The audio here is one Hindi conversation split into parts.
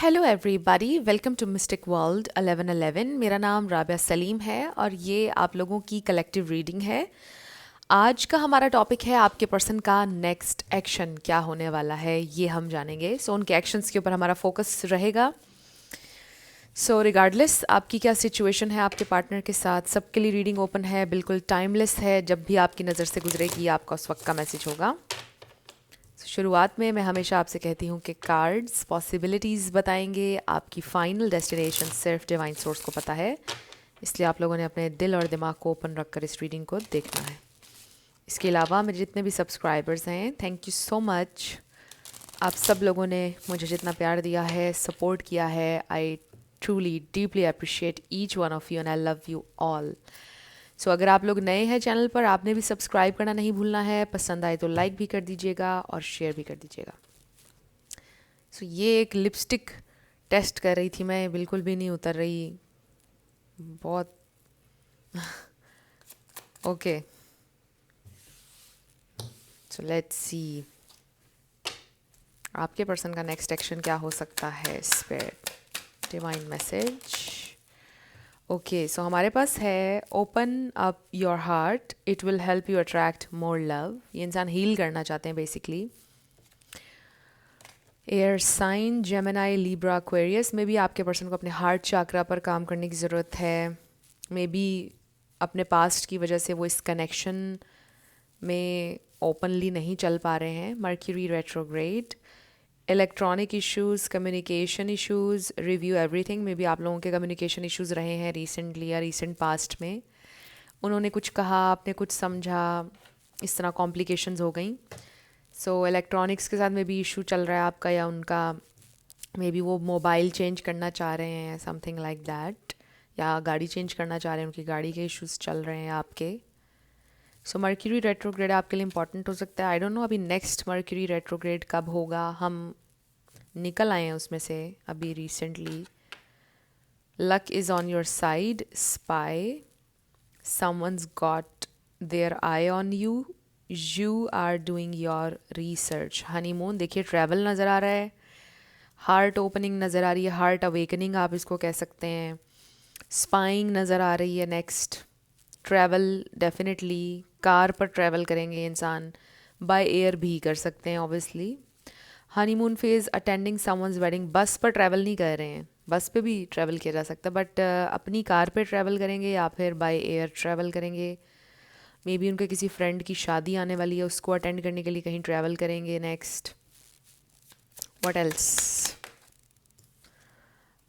Hello everybody, welcome to mystic world 1111। मेरा नाम राबिया सलीम है और ये आप लोगों की कलेक्टिव रीडिंग है। आज का हमारा टॉपिक है आपके पर्सन का नेक्स्ट एक्शन क्या होने वाला है, ये हम जानेंगे। सो उनके एक्शंस के ऊपर हमारा फोकस रहेगा। सो रिगार्डलेस आपकी क्या सिचुएशन है आपके पार्टनर के साथ, सबके लिए रीडिंग ओपन है, बिल्कुल टाइमलेस है। जब भी आपकी नज़र से गुजरेगी आपका उस वक्त का मैसेज होगा। शुरुआत में मैं हमेशा आपसे कहती हूँ कि कार्ड्स पॉसिबिलिटीज़ बताएंगे, आपकी फ़ाइनल डेस्टिनेशन सिर्फ डिवाइन सोर्स को पता है। इसलिए आप लोगों ने अपने दिल और दिमाग को ओपन रख कर इस रीडिंग को देखना है। इसके अलावा मेरे जितने भी सब्सक्राइबर्स हैं, थैंक यू सो मच। आप सब लोगों ने मुझे जितना प्यार दिया है, सपोर्ट किया है, I truly deeply appreciate each one of you and I love you all. So अगर आप लोग नए हैं चैनल पर, आपने भी सब्सक्राइब करना नहीं भूलना है। पसंद आए तो लाइक भी कर दीजिएगा और शेयर भी कर दीजिएगा। सो ये एक लिपस्टिक टेस्ट कर रही थी मैं, बिल्कुल भी नहीं उतर रही, बहुत ओके। सो लेट्स सी आपके पर्सन का नेक्स्ट एक्शन क्या हो सकता है। Spirit divine message. Okay, so हमारे पास है open up your heart, it will help you attract more love. ये इंसान हील करना चाहते हैं basically. Air sign Gemini Libra Aquarius में भी आपके पर्सन को अपने हार्ट चाकरा पर काम करने की ज़रूरत है। मे बी अपने पास्ट की वजह से वो इस कनेक्शन में ओपनली नहीं चल पा रहे हैं। Mercury retrograde, electronic issues, communication issues, review everything. में भी आप लोगों के कम्युनिकेशन इश्यूज़ रहे हैं रिसेंटली या रिसेंट पास्ट में। उन्होंने कुछ कहा, आपने कुछ समझा, इस तरह कॉम्प्लिकेशंस हो गई। सो इलेक्ट्रॉनिक्स के साथ में भी इशू चल रहा है आपका या उनका। मे बी वो मोबाइल चेंज करना चाह रहे हैं, समथिंग लाइक दैट, या गाड़ी चेंज करना चाह रहे हैं, उनकी गाड़ी के इश्यूज़ चल रहे हैं आपके। सो मर्क्यूरी रेट्रोग्रेड आपके लिए इंपॉर्टेंट हो सकता है। आई डोंट नो अभी नेक्स्ट मर्क्यूरी रेट्रोग्रेड कब होगा, हम निकल आए हैं उसमें से अभी recently. Luck is on your side, spy, someone's got their eye on you, you are doing your research. Honeymoon, देखिए ट्रैवल नज़र आ रहा है, हार्ट ओपनिंग नज़र आ रही है, हार्ट अवेकनिंग आप इसको कह सकते हैं। स्पाइंग नज़र आ रही है नेक्स्ट। ट्रैवल डेफिनेटली, कार पर ट्रैवल करेंगे इंसान, बाय एयर भी कर सकते हैं obviously. Honeymoon phase attending someone's wedding, बस पर ट्रैवल नहीं कर रहे हैं, बस पे भी ट्रैवल किया जा सकता है, बट अपनी कार पे ट्रैवल करेंगे या फिर बाय एयर ट्रैवल करेंगे। मे बी उनके किसी फ्रेंड की शादी आने वाली है, उसको अटेंड करने के लिए कहीं ट्रैवल करेंगे next. What else?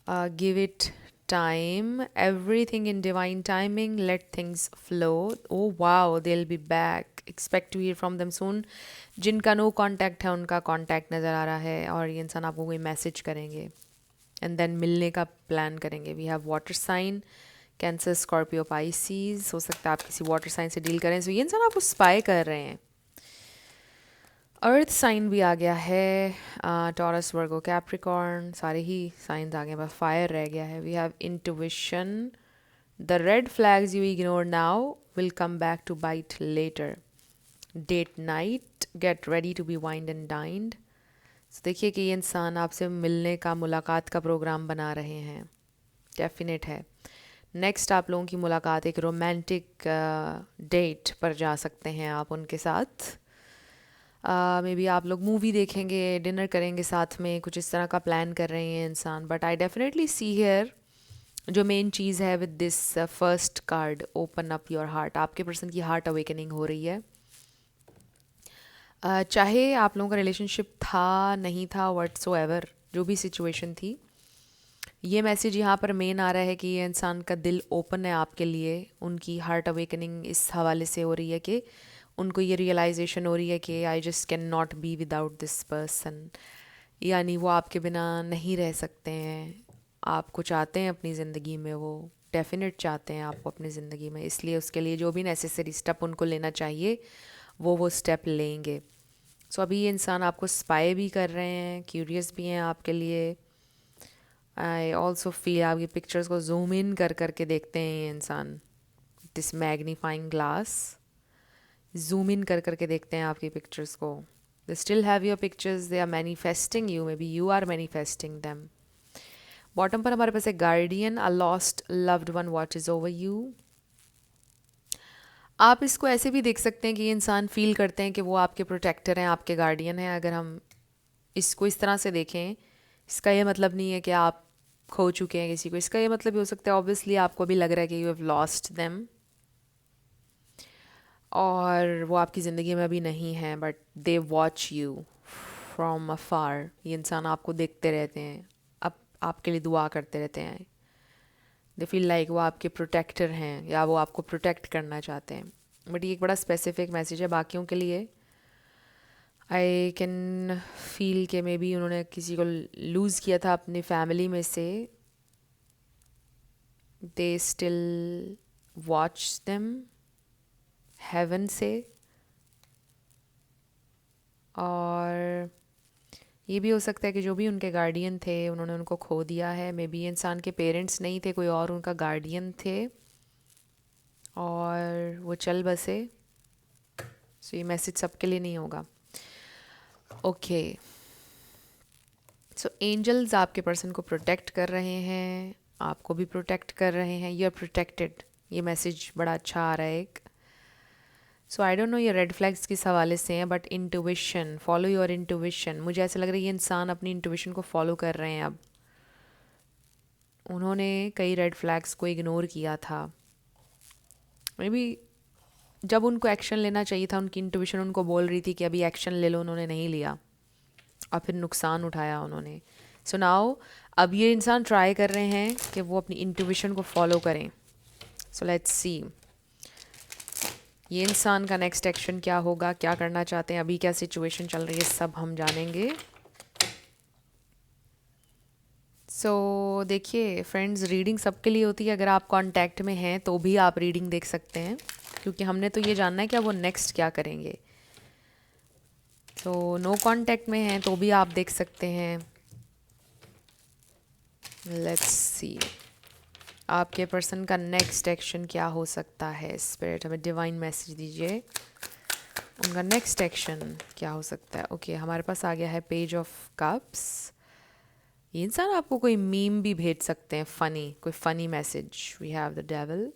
Give it time, everything in divine timing, let things flow. Oh wow, they will be back, expect to hear from them soon. जिनका नो कांटेक्ट है उनका कांटेक्ट नज़र आ रहा है और ये इंसान आपको कोई मैसेज करेंगे एंड देन मिलने का प्लान करेंगे। We have water sign, Cancer, Scorpio, Pisces. हो सकता है आप किसी वाटर साइन से डील करें, सो ये इंसान आपको स्पाई कर रहे हैं। अर्थ साइन भी आ गया है, टॉरस, वर्गो, कैप्रिकॉर्न, सारे ही साइंस आ गए, बस फायर रह गया है। We have intuition, the red flags you ignore now will come back to bite later. Date night, get ready to be wined and dined. देखिए कि ये इंसान आपसे मिलने का, मुलाकात का प्रोग्राम बना रहे हैं, डेफिनेट है। नेक्स्ट आप लोगों की मुलाकात एक रोमांटिक डेट पर जा सकते हैं आप उनके साथ। मे बी आप लोग मूवी देखेंगे, डिनर करेंगे साथ में, कुछ इस तरह का प्लान कर रहे हैं इंसान। But I definitely see here जो मेन चीज़ है with this first card, open up your heart, आपके पर्सन की हार्ट अवेकनिंग हो रही है। चाहे आप लोगों का रिलेशनशिप था नहीं था, व्हाटसोएवर, जो भी सिचुएशन थी, ये मैसेज यहाँ पर मेन आ रहा है कि ये इंसान का दिल ओपन है आपके लिए। उनकी हार्ट अवेकनिंग इस हवाले से हो रही है कि उनको ये रियलाइजेशन हो रही है कि I just can not be without this person, यानी वो आपके बिना नहीं रह सकते हैं। आपको चाहते हैं अपनी ज़िंदगी में, वो डेफिनेट चाहते हैं आपको अपनी ज़िंदगी में, इसलिए उसके लिए जो भी नेसेसरी स्टेप उनको लेना चाहिए वो स्टेप लेंगे। सो अभी ये इंसान आपको स्पाई भी कर रहे हैं, क्यूरियस भी हैं आपके लिए। आई ऑल्सो फील आपकी पिक्चर्स को जूम इन कर करके देखते हैं ये इंसान, this magnifying glass, zoom in कर करके देखते हैं आपकी पिक्चर्स को। They still have your pictures, they are manifesting you, maybe you are manifesting them. Bottom पर हमारे पास है guardian, a lost loved one watches over you. आप इसको ऐसे भी देख सकते हैं कि ये इंसान फील करते हैं कि वो आपके प्रोटेक्टर हैं, आपके गार्डियन हैं। अगर हम इसको इस तरह से देखें, इसका ये मतलब नहीं है कि आप खो चुके हैं किसी को। इसका ये मतलब ये हो सकता है ऑब्वियसली आपको भी लग रहा है कि यू हैव लॉस्ट देम और वो आपकी ज़िंदगी में अभी नहीं है, but they watch you from afar. ये इंसान आपको देखते रहते हैं, आपके लिए दुआ करते रहते हैं। दे फील लाइक वो आपके प्रोटेक्टर हैं या वो आपको प्रोटेक्ट करना चाहते हैं। बट ये एक बड़ा स्पेसिफिक मैसेज है बाकियों के लिए। आई कैन फील कि मे बी उन्होंने किसी को लूज़ किया था अपनी फैमिली में से। They still watch them heaven से। और ये भी हो सकता है कि जो भी उनके गार्डियन थे उन्होंने उनको खो दिया है। मे बी इंसान के पेरेंट्स नहीं थे, कोई और उनका गार्डियन थे और वो चल बसे। सो ये मैसेज सबके लिए नहीं होगा। ओके, सो एंजल्स आपके पर्सन को प्रोटेक्ट कर रहे हैं, आपको भी प्रोटेक्ट कर रहे हैं। You are protected. ये मैसेज बड़ा अच्छा आ रहा है एक। सो आई डोंट नो ये रेड फ्लैग्स किस हवाले से हैं, but intuition, follow your intuition. मुझे ऐसा लग रहा है ये इंसान अपनी इंट्यूविशन को फॉलो कर रहे हैं अब। उन्होंने कई रेड फ्लैग्स को इग्नोर किया था। मे बी जब उनको एक्शन लेना चाहिए था, उनकी इंट्यूविशन उनको बोल रही थी कि अभी एक्शन ले लो, उन्होंने नहीं लिया और फिर नुकसान उठाया उन्होंने। सो नाउ अब ये इंसान ट्राई कर रहे हैं कि वो अपनी इंट्यूविशन को फॉलो करें। सो लेट्स सी ये इंसान का नेक्स्ट एक्शन क्या होगा, क्या करना चाहते हैं, अभी क्या सिचुएशन चल रही है, सब हम जानेंगे। सो देखिए फ्रेंड्स, रीडिंग सबके लिए होती है। अगर आप कांटेक्ट में हैं तो भी आप रीडिंग देख सकते हैं, क्योंकि हमने तो ये जानना है कि वो नेक्स्ट क्या करेंगे। तो नो कांटेक्ट में हैं तो भी आप देख सकते हैं। लेट्स सी आपके पर्सन का नेक्स्ट एक्शन क्या हो सकता है। स्पिरिट हमें डिवाइन मैसेज दीजिए, उनका नेक्स्ट एक्शन क्या हो सकता है। ओके, हमारे पास आ गया है पेज ऑफ कप्स। ये इंसान आपको कोई मीम भी भेज सकते हैं, फ़नी, कोई funny message. We have the devil,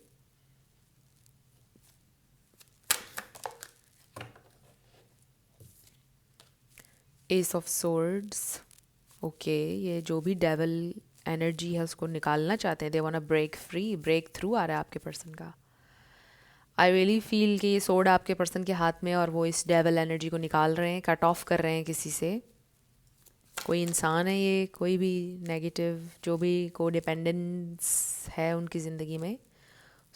ace of swords. Okay, ये जो भी डेविल एनर्जी है उसको निकालना चाहते हैं। They want break free, break through आ रहा है आपके पर्सन का। आई रियली फील कि ये सोर्ड आपके पर्सन के हाथ में और वो इस डेविल एनर्जी को निकाल रहे हैं, कट ऑफ कर रहे हैं किसी से। कोई इंसान है ये, कोई भी नेगेटिव जो भी को डिपेंडेंस है उनकी ज़िंदगी में,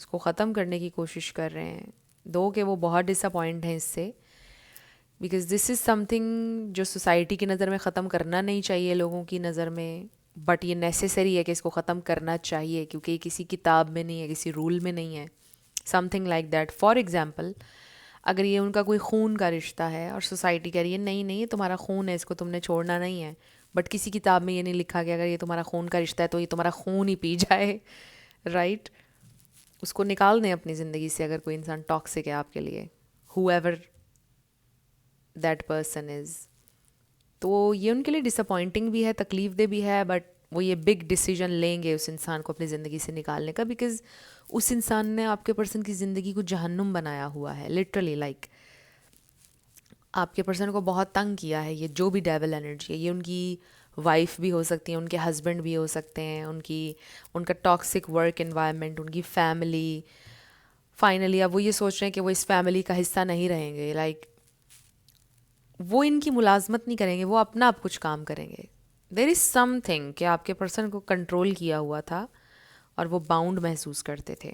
उसको ख़त्म करने की कोशिश कर रहे हैं। दो कि वो बहुत डिसअपॉइंट हैं इससे, बिकॉज दिस इज़ समथिंग जो सोसाइटी की नज़र में ख़त्म करना नहीं चाहिए, लोगों की नज़र में, बट ये नेसेसरी है कि इसको ख़त्म करना चाहिए, क्योंकि ये किसी किताब में नहीं है, किसी रूल में नहीं है। Something like that. For example, अगर ये उनका कोई खून का रिश्ता है और सोसाइटी कह रही है नहीं नहीं ये तुम्हारा खून है, इसको तुमने छोड़ना नहीं है, बट किसी किताब में ये नहीं लिखा कि अगर ये तुम्हारा खून का रिश्ता है तो ये तुम्हारा खून ही पी जाए, राइट? उसको निकाल दें अपनी ज़िंदगी से अगर कोई इंसान टॉक्सिक है आपके लिए, whoever दैट पर्सन इज़। तो ये उनके लिए डिसअपॉइंटिंग भी है, तकलीफ दे भी है, बट वो ये बिग डिसीजन लेंगे उस इंसान को अपनी ज़िंदगी से निकालने का, बिकॉज़ उस इंसान ने आपके पर्सन की ज़िंदगी को जहन्नुम बनाया हुआ है, लिटरली। लाइक आपके पर्सन को बहुत तंग किया है ये जो भी डेविल एनर्जी है। ये उनकी वाइफ भी हो सकती है, उनके हस्बैंड भी हो सकते हैं, उनका टॉक्सिक वर्क एनवायरनमेंट, उनकी फैमिली। फाइनली अब वो ये सोच रहे हैं कि वो इस फैमिली का हिस्सा नहीं रहेंगे। लाइक वो इनकी मुलाजमत नहीं करेंगे, वो अपना आप कुछ काम करेंगे। देयर इज़ समथिंग कि आपके पर्सन को कंट्रोल किया हुआ था और वो बाउंड महसूस करते थे।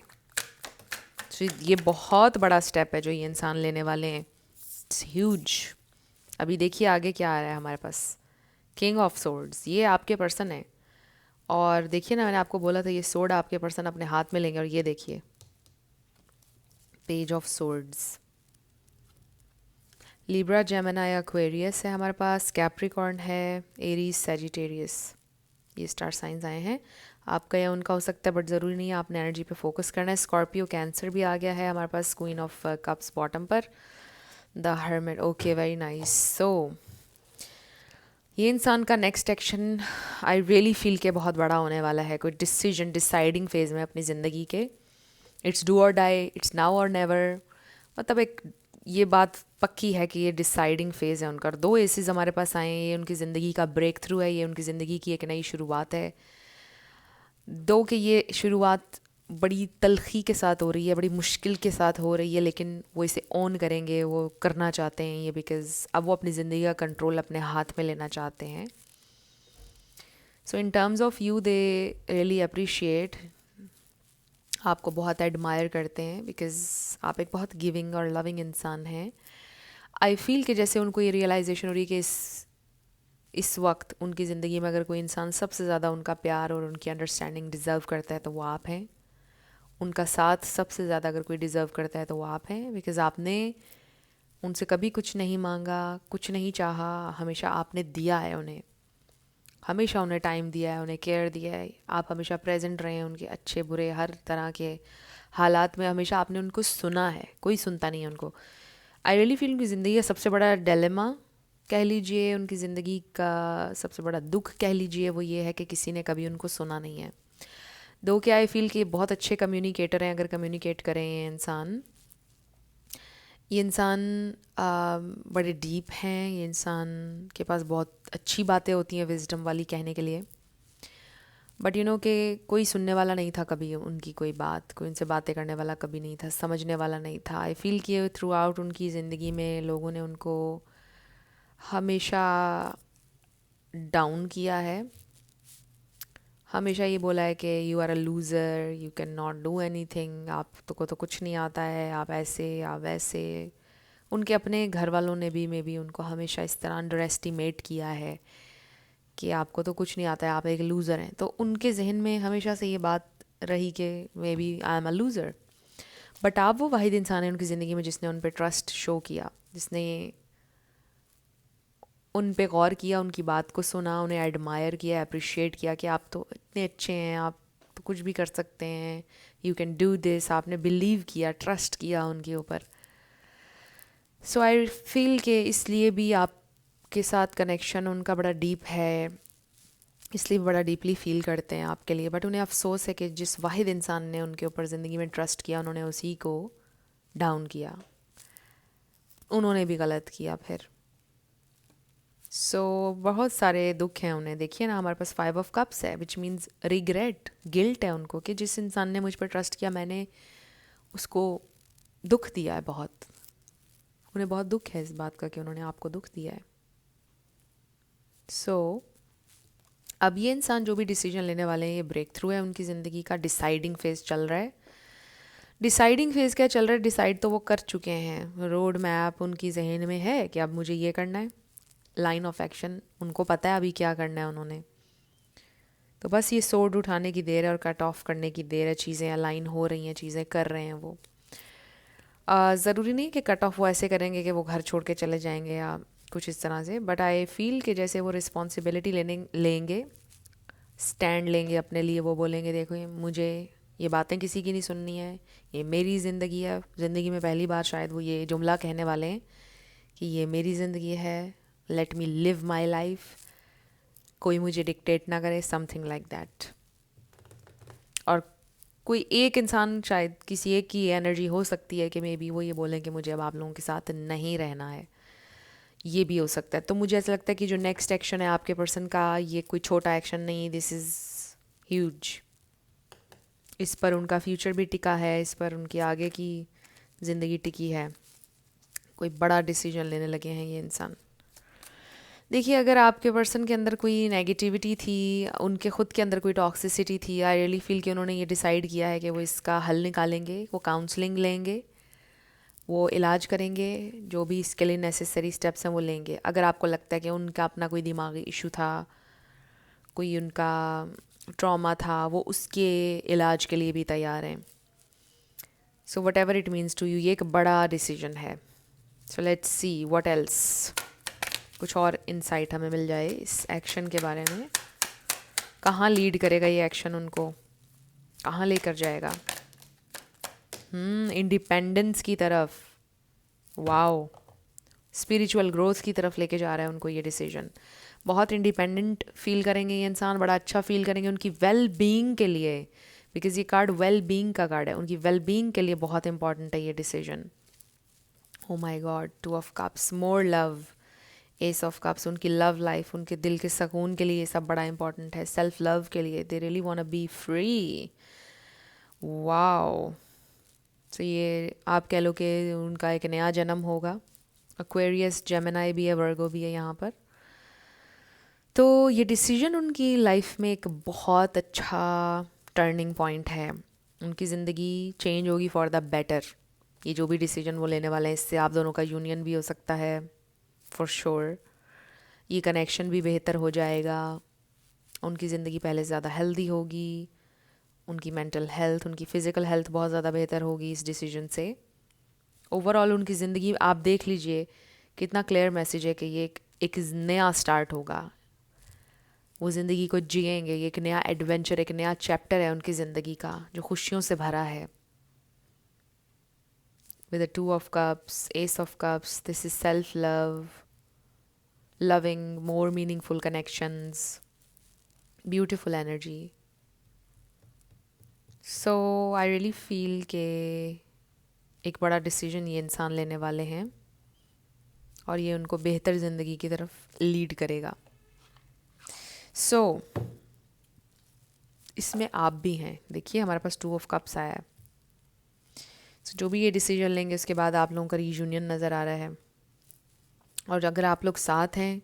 तो ये बहुत बड़ा स्टेप है जो ये इंसान लेने वाले हैं। It's huge. अभी देखिए आगे क्या आ रहा है हमारे पास। किंग ऑफ सोर्ड्स, ये आपके पर्सन है। और देखिए ना, मैंने आपको बोला था ये सोर्ड आपके पर्सन अपने हाथ में लेंगे, और ये देखिए page of swords. Libra, Gemini, Aquarius है हमारे पास, कैप्रिकॉर्न है, एरीज, सैजिटेरियस। ये स्टार साइंस आए हैं। आपका या उनका हो सकता है, बट ज़रूरी नहीं है, आपने एनर्जी पे फोकस करना है। स्कॉर्पियो, कैंसर भी आ गया है हमारे पास, क्वीन ऑफ कप्स बॉटम पर, the hermit. Okay, very nice. So ये इंसान का next action I really feel के बहुत बड़ा होने वाला है, कोई डिसीजन डिसाइडिंग फेज में अपनी ज़िंदगी के। इट्स डू और डाई, इट्स नाउ और नेवर। मतलब एक ये बात पक्की है कि ये डिसाइडिंग फेज़ है उनका। 2 एसेस हमारे पास आए हैं, ये उनकी ज़िंदगी का ब्रेक थ्रू है, ये उनकी ज़िंदगी की एक नई शुरुआत है। दो कि ये शुरुआत बड़ी तलखी के साथ हो रही है, बड़ी मुश्किल के साथ हो रही है, लेकिन वो इसे ऑन करेंगे, वो करना चाहते हैं ये, बिकॉज़ अब वो अपनी ज़िंदगी का कंट्रोल अपने हाथ में लेना चाहते हैं। So in terms of you they really appreciate, आपको बहुत एडमायर करते हैं, बिकॉज़ आप एक बहुत गिविंग और लविंग इंसान हैं। आई फील कि जैसे उनको ये रियलाइजेशन हो रही है कि इस वक्त उनकी ज़िंदगी में अगर कोई इंसान सबसे ज़्यादा उनका प्यार और उनकी अंडरस्टैंडिंग डिज़र्व करता है तो वो आप हैं। उनका साथ सबसे ज़्यादा अगर कोई डिज़र्व करता है तो वो आप हैं, बिकॉज़ आपने उनसे कभी कुछ नहीं मांगा, कुछ नहीं चाहा, हमेशा आपने दिया है उन्हें, हमेशा उन्हें टाइम दिया है, उन्हें केयर दिया है। आप हमेशा प्रेजेंट रहे हैं उनके अच्छे बुरे हर तरह के हालात में, हमेशा आपने उनको सुना है, कोई सुनता नहीं है उनको। आई रियली फील उनकी ज़िंदगी का सबसे बड़ा डिलेमा कह लीजिए, उनकी ज़िंदगी का सबसे बड़ा दुख कह लीजिए, वो ये है कि किसी ने कभी उनको सुना नहीं है। दो कि आई फील कि बहुत अच्छे कम्युनिकेटर हैं, अगर कम्युनिकेट करें ये इंसान बड़े डीप हैं, ये इंसान के पास बहुत अच्छी बातें होती हैं विजडम वाली कहने के लिए, बट यू नो कि कोई सुनने वाला नहीं था कभी उनकी कोई बात, कोई उनसे बातें करने वाला कभी नहीं था, समझने वाला नहीं था। आई फील कि थ्रू आउट उनकी ज़िंदगी में लोगों ने उनको हमेशा डाउन किया है, हमेशा ये बोला है कि you are a loser, you can not do anything, आप तो कुछ नहीं आता है, आप ऐसे आप वैसे। उनके अपने घर वालों ने भी मे बी उनको हमेशा इस तरह अंडर एस्टिमेट किया है कि आपको तो कुछ नहीं आता है, आप एक लूज़र हैं। तो उनके जहन में हमेशा से ये बात रही कि maybe I am a loser. But आप वो वाहिद इंसान है उनकी ज़िंदगी में जिसने उन पर ट्रस्ट शो किया, जिसने उन पे गौर किया, उनकी बात को सुना, उन्हें एडमायर किया, अप्रिशिएट किया कि आप तो इतने अच्छे हैं, आप तो कुछ भी कर सकते हैं, यू कैन डू दिस। आपने बिलीव किया, ट्रस्ट किया उनके ऊपर। सो आई फील कि इसलिए भी आपके साथ कनेक्शन उनका बड़ा डीप है, इसलिए बड़ा डीपली फील करते हैं आपके लिए। बट उन्हें अफसोस है कि जिस वाहिद इंसान ने उनके ऊपर ज़िंदगी में ट्रस्ट किया, उन्होंने उसी को डाउन किया, उन्होंने भी गलत किया फिर। बहुत सारे दुख हैं उन्हें। देखिए ना, हमारे पास 5 of Cups है, विच मीन्स रिग्रेट, गिल्ट है उनको कि जिस इंसान ने मुझ पर ट्रस्ट किया, मैंने उसको दुख दिया है बहुत। उन्हें बहुत दुख है इस बात का कि उन्होंने आपको दुख दिया है। अब ये इंसान जो भी डिसीजन लेने वाले हैं, ये ब्रेक थ्रू है उनकी ज़िंदगी का, डिसाइडिंग फेज चल रहा है। डिसाइडिंग फेज क्या चल रहा है, डिसाइड तो वो कर चुके हैं, रोड मैप उनकी जहन में है कि अब मुझे ये करना है, लाइन ऑफ एक्शन उनको पता है अभी क्या करना है उन्होंने। तो बस ये सोर्ड उठाने की देर है और कट ऑफ करने की देर है, चीज़ें अलाइन हो रही हैं, चीज़ें कर रहे हैं वो। ज़रूरी नहीं कि कट ऑफ वो ऐसे करेंगे कि वो घर छोड़ के चले जाएंगे या कुछ इस तरह से, बट आई फील कि जैसे वो रिस्पॉन्सिबिलिटी लेंगे, स्टैंड लेंगे अपने लिए, वो बोलेंगे देखो मुझे ये बातें किसी की नहीं सुननी है, ये मेरी ज़िंदगी है। ज़िंदगी में पहली बार शायद वो ये जुमला कहने वाले हैं कि ये मेरी ज़िंदगी है, let me live my life, कोई मुझे डिक्टेट ना करे, समथिंग लाइक दैट। और कोई एक इंसान, शायद किसी एक की एनर्जी हो सकती है कि मे बी वो ये बोलें कि मुझे अब आप लोगों के साथ नहीं रहना है, ये भी हो सकता है। तो मुझे ऐसा लगता है कि जो नेक्स्ट एक्शन है आपके पर्सन का, ये कोई छोटा एक्शन नहीं, दिस इज़ ह्यूज। इस पर उनका फ्यूचर भी टिका है, इस पर उनकी आगे की ज़िंदगी टिकी है। कोई बड़ा डिसीजन लेने लगे हैं ये इंसान। देखिए, अगर आपके पर्सन के अंदर कोई नेगेटिविटी थी, उनके ख़ुद के अंदर कोई टॉक्सिसिटी थी, आई रियली फील कि उन्होंने ये डिसाइड किया है कि वो इसका हल निकालेंगे, वो काउंसलिंग लेंगे, वो इलाज करेंगे, जो भी इसके लिए नेसेसरी स्टेप्स हैं वो लेंगे। अगर आपको लगता है कि उनका अपना कोई दिमागी इशू था, कोई उनका ट्रॉमा था, वो उसके इलाज के लिए भी तैयार हैं। So whatever it means to you, ये एक बड़ा डिसीजन है। So let's see what else, कुछ और इंसाइट हमें मिल जाए इस एक्शन के बारे में। कहाँ लीड करेगा ये एक्शन उनको, कहाँ लेकर जाएगा? इंडिपेंडेंस की तरफ, वाओ, स्पिरिचुअल ग्रोथ की तरफ लेके जा रहा है उनको ये डिसीजन। बहुत इंडिपेंडेंट फील करेंगे ये इंसान, बड़ा अच्छा फील करेंगे उनकी वेल बीइंग के लिए, बिकॉज ये कार्ड वेल बीइंग का कार्ड है, उनकी वेल बीइंग के लिए बहुत इंपॉर्टेंट है ये decision. Oh my God, 2 of cups, more love, ace of cups, उनकी लव लाइफ, उनके दिल के सुकून के लिए ये सब बड़ा इंपॉर्टेंट है, सेल्फ लव के लिए, they really want to be free. Wow. तो ये आप कह लो कि उनका एक नया जन्म होगा। एक्वेरियस, जेमिनाई भी है, वर्गो भी है यहाँ पर। तो ये डिसीजन उनकी लाइफ में एक बहुत अच्छा टर्निंग पॉइंट है, उनकी ज़िंदगी चेंज होगी फॉर द बेटर। ये जो भी डिसीजन वो लेने वाले हैं, इससे आप दोनों का यूनियन भी हो सकता है फॉर श्योर। ये कनेक्शन भी बेहतर हो जाएगा, उनकी ज़िंदगी पहले से ज़्यादा हेल्दी होगी, उनकी मेंटल हेल्थ, उनकी फ़िज़िकल हेल्थ बहुत ज़्यादा बेहतर होगी इस डिसीजन से। ओवरऑल उनकी ज़िंदगी आप देख लीजिए, कितना क्लियर मैसेज है कि ये एक नया स्टार्ट होगा, वो ज़िंदगी को जिएंगे, ये एक नया एडवेंचर, एक नया चैप्टर है उनकी ज़िंदगी का जो खुशियों से भरा है। With the 2 of cups, S of cups, this is self love, loving, more meaningful connections, beautiful energy. So I really feel के एक बड़ा डिसीजन ये इंसान लेने वाले हैं और ये उनको बेहतर ज़िंदगी की तरफ लीड करेगा। सो इसमें आप भी हैं, देखिए हमारे पास 2 ऑफ कप्स आया है। सो जो भी ये डिसीजन लेंगे उसके बाद आप लोगों का रीयूनियन नज़र आ रहा है, और अगर आप लोग साथ हैं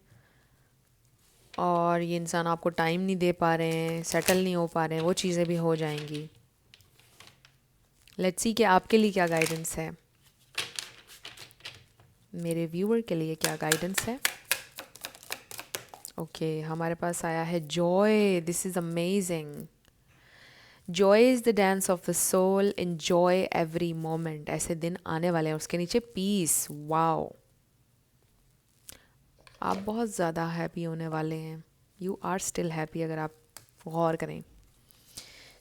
और ये इंसान आपको टाइम नहीं दे पा रहे हैं, सेटल नहीं हो पा रहे हैं, वो चीज़ें भी हो जाएंगी। लेट्स सी कि आपके लिए क्या गाइडेंस है, मेरे व्यूअर के लिए क्या गाइडेंस है। ओके, हमारे पास आया है joy. This is amazing. Joy is the dance of the soul, enjoy every moment. ऐसे दिन आने वाले हैं। उसके नीचे पीस। वाओ, आप बहुत ज़्यादा हैप्पी होने वाले हैं। यू आर स्टिल हैप्पी अगर आप गौर करें।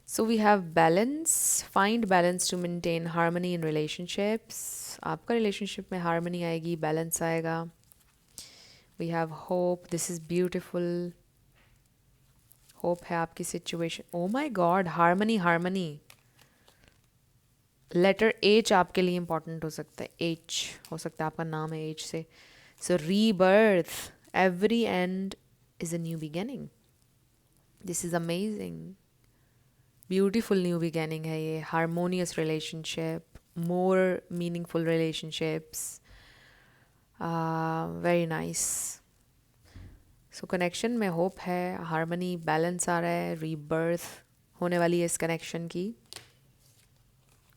So we have balance, find balance to maintain harmony in relationships. आपका रिलेशनशिप में हार्मनी आएगी, बैलेंस आएगा। We have hope, this is beautiful. Hope है आपकी situation. Oh my god, harmony, harmony. Letter H आपके लिए इंपॉर्टेंट हो सकता है। एच हो सकता है आपका नाम है एच से। So rebirth, every end is a new beginning. This is amazing, beautiful new beginning है ये। Harmonious relationship, more meaningful relationships, very nice. So connection में होप है, हार्मनी, बैलेंस आ रहा है, रीबर्थ होने वाली है इस कनेक्शन की,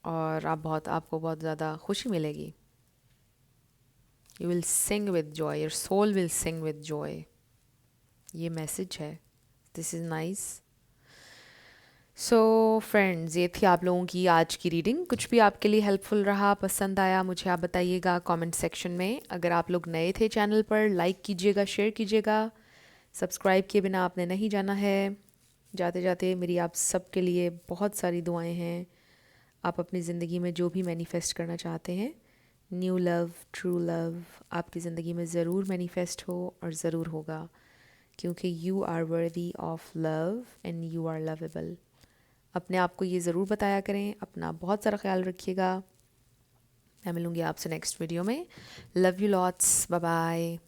और आपको बहुत ज़्यादा खुशी मिलेगी। You will sing with joy, your soul will sing with joy. ये मैसेज है। This is nice. So friends, ये थी आप लोगों की आज की रीडिंग। कुछ भी आपके लिए हेल्पफुल रहा, पसंद आया, मुझे आप बताइएगा कमेंट सेक्शन में। अगर आप लोग नए थे चैनल पर, लाइक कीजिएगा, शेयर कीजिएगा। सब्सक्राइब किए बिना आपने नहीं जाना है। जाते जाते मेरी आप सबके लिए बहुत सारी दुआएं हैं। आप अपनी ज़िंदगी में जो भी मैनिफेस्ट करना चाहते हैं, न्यू लव, ट्रू लव, आपकी ज़िंदगी में ज़रूर मैनिफेस्ट हो और ज़रूर होगा, क्योंकि you are worthy of love and you are lovable. अपने आप को ये ज़रूर बताया करें। अपना बहुत सारा ख्याल रखिएगा। मैं मिलूँगी आपसे नेक्स्ट वीडियो में। Love you lots, bye bye.